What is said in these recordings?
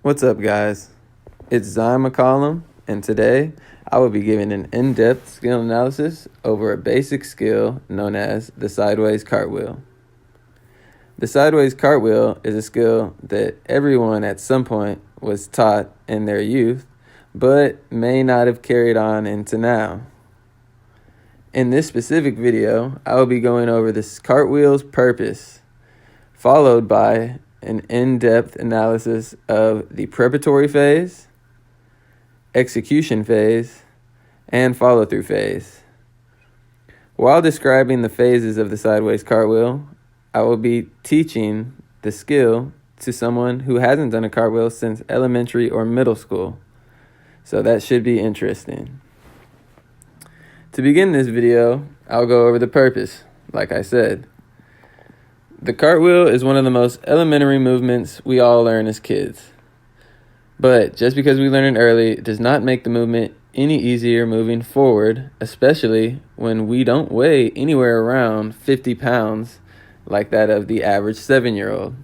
What's up, guys? It's Zion McCollum, and today I will be giving an in-depth skill analysis over a basic skill known as the sideways cartwheel. The sideways cartwheel is a skill that everyone at some point was taught in their youth, but may not have carried on into now. In this specific video, I will be going over this cartwheel's purpose, followed by an in-depth analysis of the preparatory phase, execution phase, and follow-through phase. While describing the phases of the sideways cartwheel, I will be teaching the skill to someone who hasn't done a cartwheel since elementary or middle school, so that should be interesting. To begin this video, I'll go over the purpose, like I said. The cartwheel is one of the most elementary movements we all learn as kids. But just because we learn it early does not make the movement any easier moving forward, especially when we don't weigh anywhere around 50 pounds like that of the average 7-year-old.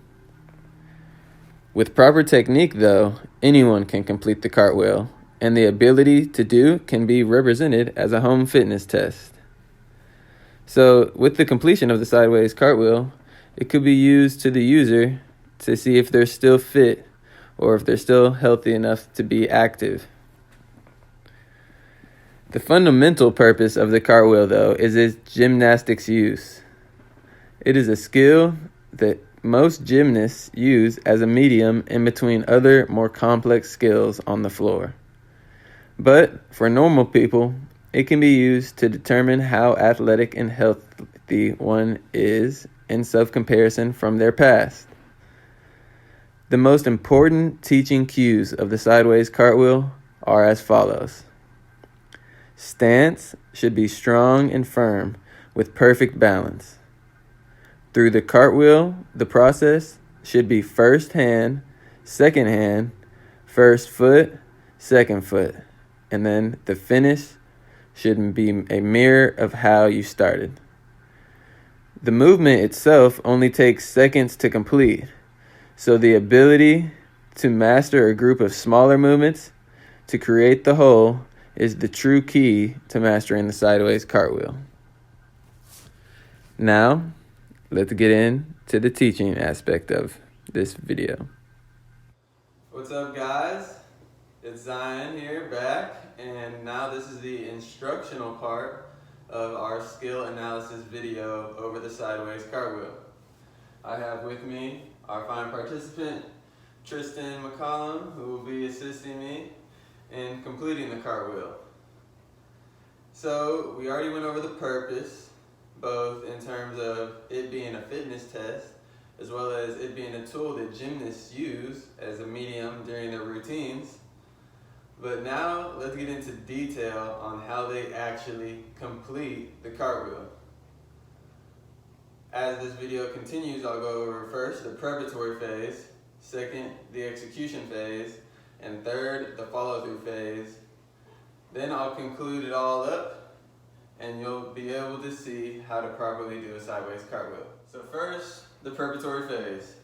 With proper technique, though, anyone can complete the cartwheel, and the ability to do can be represented as a home fitness test. So, with the completion of the sideways cartwheel, it could be used to the user to see if they're still fit or if they're still healthy enough to be active. The fundamental purpose of the cartwheel, though, is its gymnastics use. It is a skill that most gymnasts use as a medium in between other more complex skills on the floor. But for normal people, it can be used to determine how athletic and healthy one is in self-comparison from their past. The most important teaching cues of the sideways cartwheel are as follows. Stance should be strong and firm with perfect balance. Through the cartwheel, the process should be first hand, second hand, first foot, second foot, and then the finish should be a mirror of how you started. The movement itself only takes seconds to complete, so the ability to master a group of smaller movements to create the whole is the true key to mastering the sideways cartwheel. Now, let's get into the teaching aspect of this video. What's up, guys? It's Zion here, back, and now this is the instructional part of our skill analysis video over the sideways cartwheel. I have with me our fine participant, Tristan McCollum, who will be assisting me in completing the cartwheel. So we already went over the purpose, both in terms of it being a fitness test, as well as it being a tool that gymnasts use as a medium during their routines. But now let's get into detail on how they actually complete the cartwheel. As this video continues, I'll go over first the preparatory phase, second the execution phase, and third the follow-through phase. Then I'll conclude it all up, and you'll be able to see how to properly do a sideways cartwheel. So first, the preparatory phase.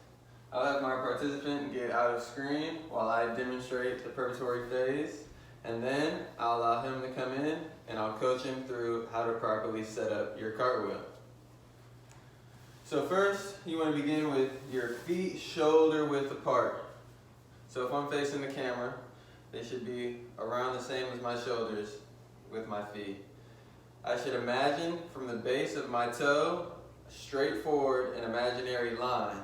I'll have my participant get out of screen while I demonstrate the preparatory phase, and then I'll allow him to come in and I'll coach him through how to properly set up your cartwheel. So first, you want to begin with your feet shoulder width apart. So if I'm facing the camera, they should be around the same as my shoulders with my feet. I should imagine from the base of my toe straight forward an imaginary line.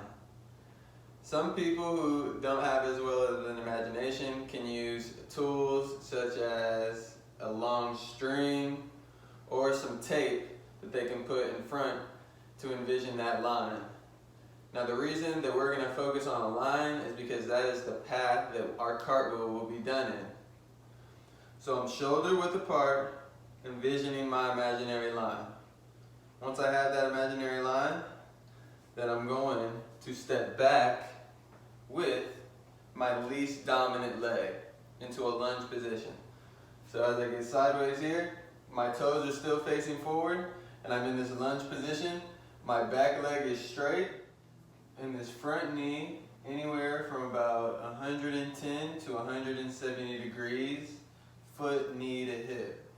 Some people who don't have as well as an imagination can use tools such as a long string or some tape that they can put in front to envision that line. Now the reason that we're going to focus on a line is because that is the path that our cartwheel will be done in. So I'm shoulder width apart, envisioning my imaginary line. Once I have that imaginary line, then I'm going to step back with my least dominant leg into a lunge position. So as I get sideways here, my toes are still facing forward and I'm in this lunge position. My back leg is straight and this front knee anywhere from about 110 170 degrees, foot, knee to hip.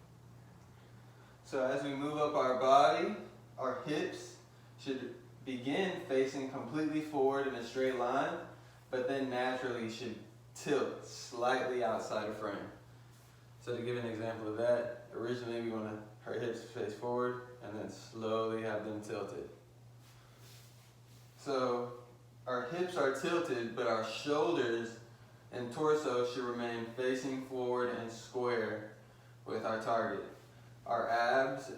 So as we move up our body, our hips should begin facing completely forward in a straight line, but then naturally should tilt slightly outside of frame. So to give an example of that, originally we want our hips face forward and then slowly have them tilted. So our hips are tilted, but our shoulders and torso should remain facing forward and square with our target. Our abs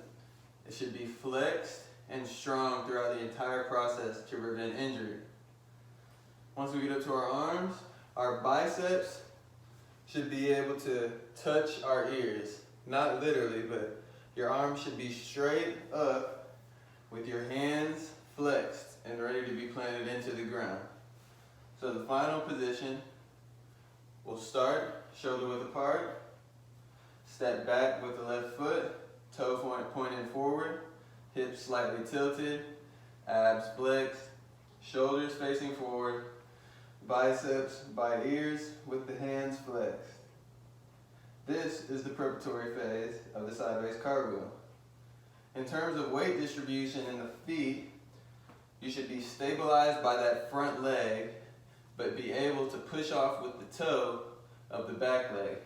should be flexed and strong throughout the entire process to prevent injury. Once we get up to our arms, our biceps should be able to touch our ears. Not literally, but your arms should be straight up with your hands flexed and ready to be planted into the ground. So the final position, we'll start shoulder width apart, step back with the left foot, toe pointing forward, hips slightly tilted, abs flexed, shoulders facing forward, biceps by ears with the hands flexed. This is the preparatory phase of the sideways cartwheel. In terms of weight distribution in the feet, you should be stabilized by that front leg, but be able to push off with the toe of the back leg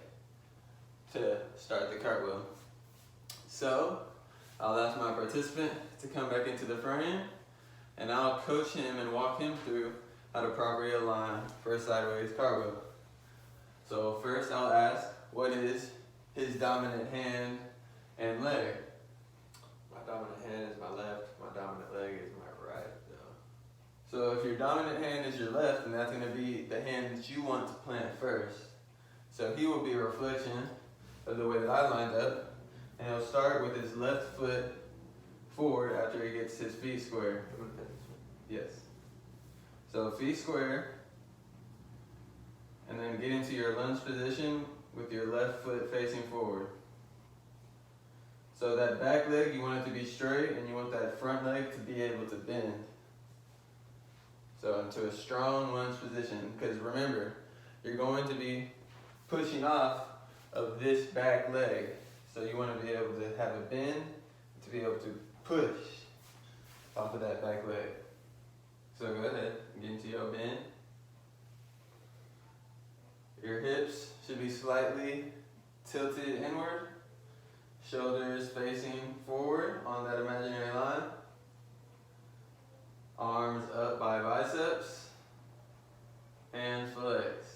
to start the cartwheel. So, I'll ask my participant to come back into the frame, and I'll coach him and walk him through how to properly align for a sideways cartwheel. So first I'll ask, what is his dominant hand and leg? My dominant hand is my left, my dominant leg is my right. So if your dominant hand is your left, then that's going to be the hand that you want to plant first. So he will be a reflection of the way that I lined up, and he'll start with his left foot forward after he gets his feet square. Yes. So feet square, and then get into your lunge position with your left foot facing forward. So that back leg, you want it to be straight, and you want that front leg to be able to bend. So into a strong lunge position, because remember, you're going to be pushing off of this back leg. So you want to be able to have a bend, to be able to push off of that back leg. So go ahead, get into your bend. Your hips should be slightly tilted inward, shoulders facing forward on that imaginary line. Arms up by biceps, hands flexed.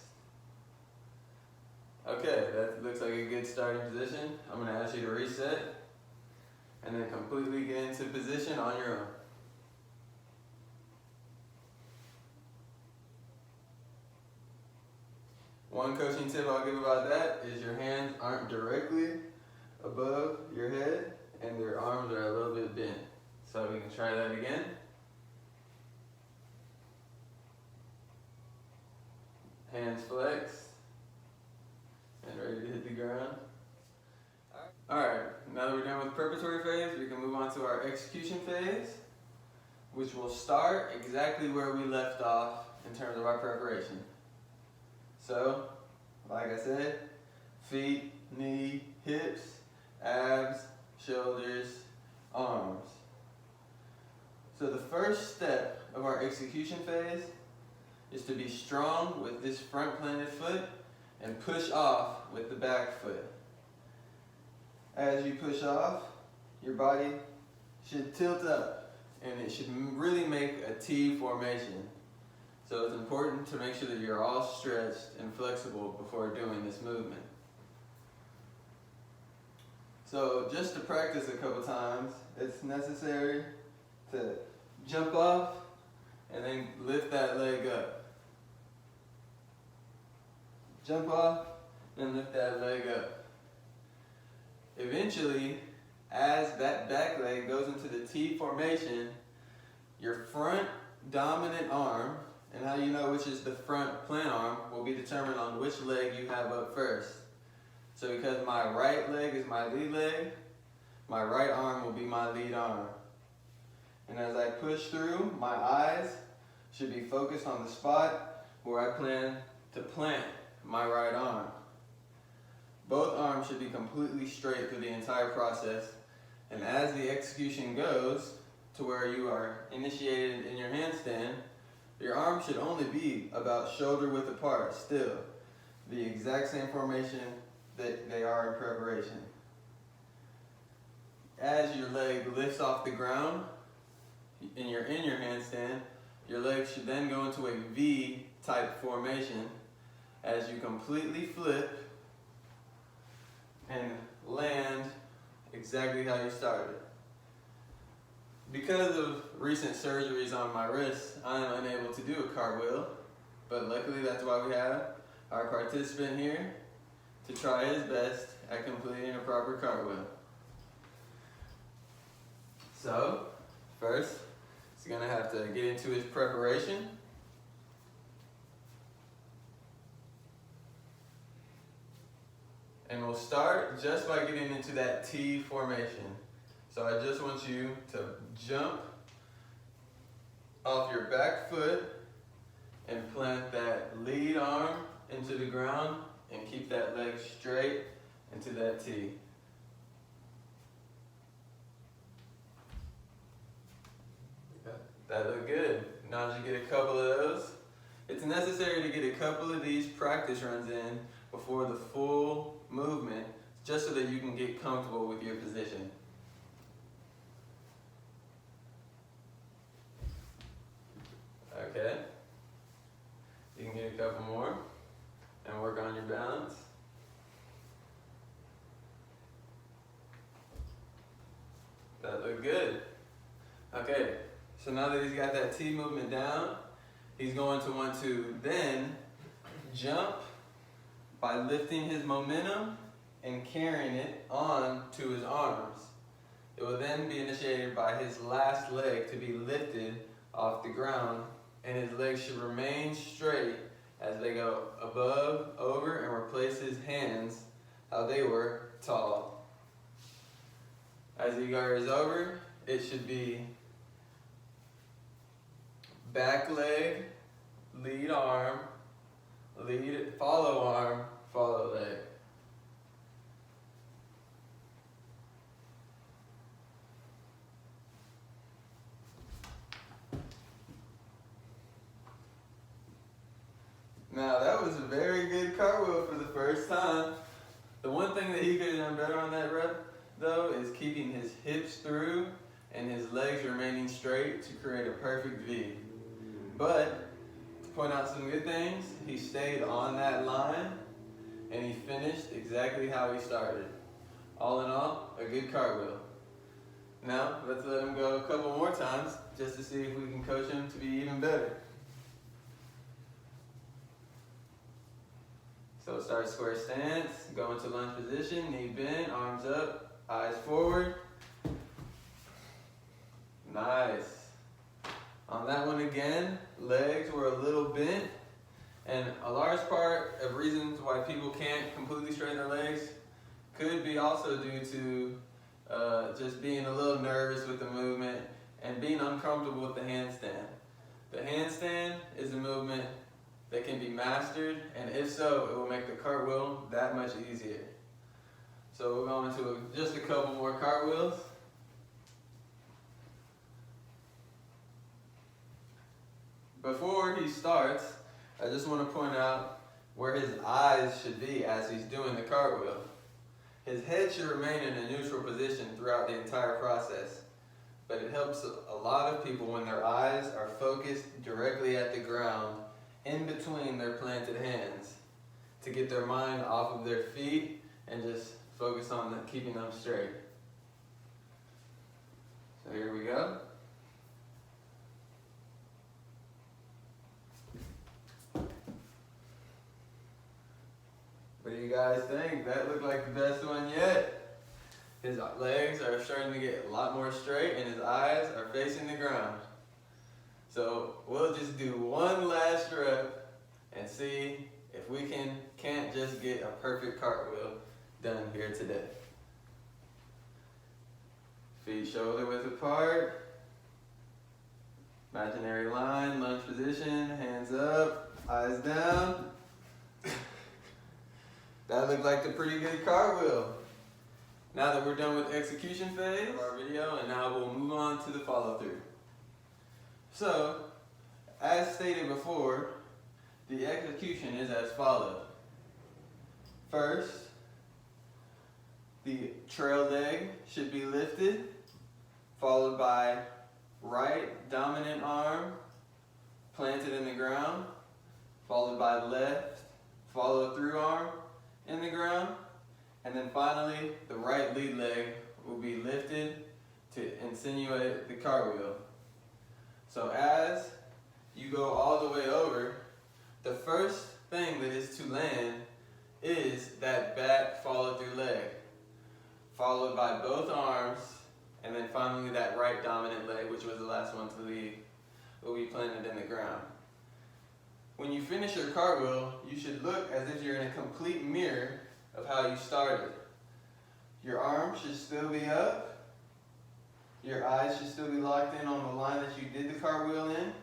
Okay, that looks like a good starting position. I'm going to ask you to reset and then completely get into position on your own. One coaching tip I'll give about that is your hands aren't directly above your head and your arms are a little bit bent. So we can try that again. Hands flexed and ready to hit the ground. Alright, now that we're done with the preparatory phase, we can move on to our execution phase, which will start exactly where we left off in terms of our preparation. So, like I said, feet, knee, hips, abs, shoulders, arms. So the first step of our execution phase is to be strong with this front planted foot and push off with the back foot. As you push off, your body should tilt up and it should really make a T formation. So it's important to make sure that you're all stretched and flexible before doing this movement. So just to practice a couple times, it's necessary to jump off and then lift that leg up. Jump off and lift that leg up. Eventually, as that back leg goes into the T formation, your front dominant arm, and how you know which is the front plant arm, will be determined on which leg you have up first. So because my right leg is my lead leg, my right arm will be my lead arm. And as I push through, my eyes should be focused on the spot where I plan to plant my right arm. Both arms should be completely straight through the entire process, and as the execution goes to where you are initiated in your handstand, your arms should only be about shoulder width apart still, the exact same formation that they are in preparation. As your leg lifts off the ground and you're in your handstand, your legs should then go into a V type formation as you completely flip and land exactly how you started. Because of recent surgeries on my wrist, I am unable to do a cartwheel, but luckily that's why we have our participant here to try his best at completing a proper cartwheel. So, first, he's gonna have to get into his preparation. And we'll start just by getting into that T formation. So I just want you to jump off your back foot and plant that lead arm into the ground and keep that leg straight into that T. That looked good. Now that you get a couple of those, it's necessary to get a couple of these practice runs in before the full movement, just so that you can get comfortable with your position. Okay, you can get a couple more and work on your balance. That looked good. Okay, so now that he's got that T movement down, he's going to want to then jump by lifting his momentum and carrying it on to his arms. It will then be initiated by his last leg to be lifted off the ground, and his legs should remain straight as they go above, over, and replace his hands how they were tall. As he goes over, it should be back leg, lead arm, lead, follow arm, follow leg. Now that was a very good cartwheel for the first time. The one thing that he could have done better on that rep, though, is keeping his hips through and his legs remaining straight to create a perfect V. But to point out some good things, he stayed on that line and he finished exactly how he started. All in all, a good cartwheel. Now let's let him go a couple more times just to see if we can coach him to be even better. So start square stance, go into lunge position, knee bent, arms up, eyes forward. Nice. On that one again, legs were a little bent, and a large part of reasons why people can't completely straighten their legs could be also due to just being a little nervous with the movement and being uncomfortable with the handstand. The handstand is a movement that can be mastered, and if so, it will make the cartwheel that much easier. So we're going to just a couple more cartwheels. Before he starts, I just want to point out where his eyes should be as he's doing the cartwheel. His head should remain in a neutral position throughout the entire process, but it helps a lot of people when their eyes are focused directly at the ground in between their planted hands to get their mind off of their feet and just focus on keeping them straight. So here we go. What do you guys think? That looked like the best one yet. His legs are starting to get a lot more straight and his eyes are facing the ground. So we'll just do one last rep and see if we can't just get a perfect cartwheel done here today. Feet shoulder width apart. Imaginary line, lunge position, hands up, eyes down. That looked like a pretty good cartwheel. Now that we're done with execution phase of our video, and now we'll move on to the follow through. So, as stated before, the execution is as follows. First, the trail leg should be lifted, followed by right dominant arm planted in the ground, followed by left follow through arm in the ground, and then finally the right lead leg will be lifted to insinuate the cartwheel. So as you go all the way over, the first thing that is to land is that back follow through leg, followed by both arms, and then finally that right dominant leg, which was the last one to leave, will be planted in the ground. When you finish your cartwheel, you should look as if you're in a complete mirror of how you started. Your arms should still be up. Your eyes should still be locked in on the line that you did the cartwheel in.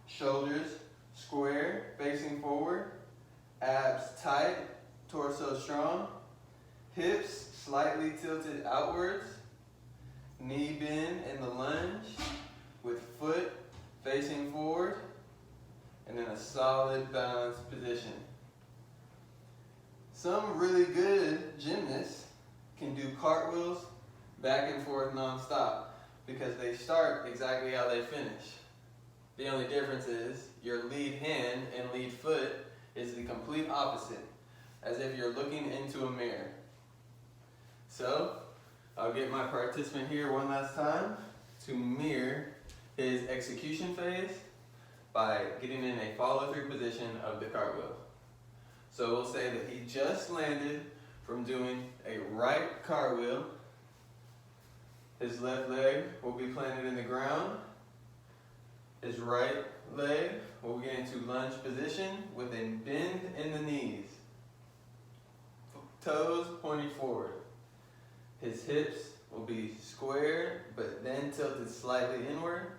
Shoulders square, facing forward. Abs tight, torso strong. Hips slightly tilted outwards. Knee bend in the lunge with foot facing forward. And in a solid balanced position. Some really good gymnasts can do cartwheels back and forth non-stop because they start exactly how they finish. The only difference is your lead hand and lead foot is the complete opposite, as if you're looking into a mirror. So, I'll get my participant here one last time to mirror his execution phase by getting in a follow-through position of the cartwheel. So we'll say that he just landed from doing a right cartwheel. His left leg will be planted in the ground. His right leg will get into lunge position with a bend in the knees. Toes pointing forward. His hips will be square but then tilted slightly inward.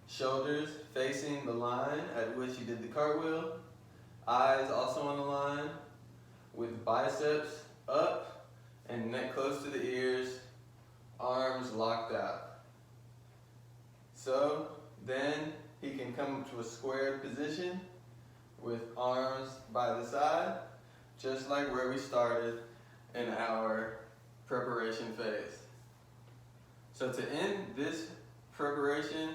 Shoulders facing the line at which you did the cartwheel. Eyes also on the line with biceps up and neck close to the ears, arms locked out. So then he can come to a squared position with arms by the side, just like where we started in our preparation phase. So to end this preparation,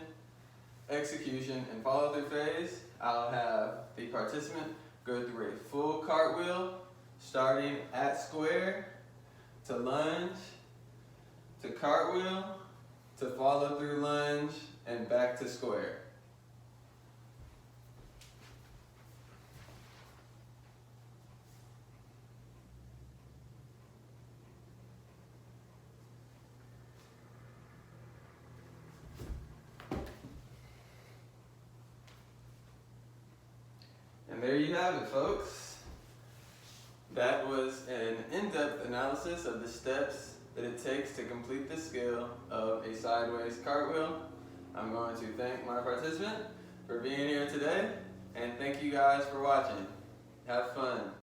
execution, and follow-through phase, I'll have the participant go through a full cartwheel, starting at square, to lunge, to cartwheel, to follow-through lunge, and back to square. And there you have it, folks. That was an in-depth analysis of the steps that it takes to complete the skill of a sideways cartwheel. I'm going to thank my participant for being here today, and thank you guys for watching. Have fun.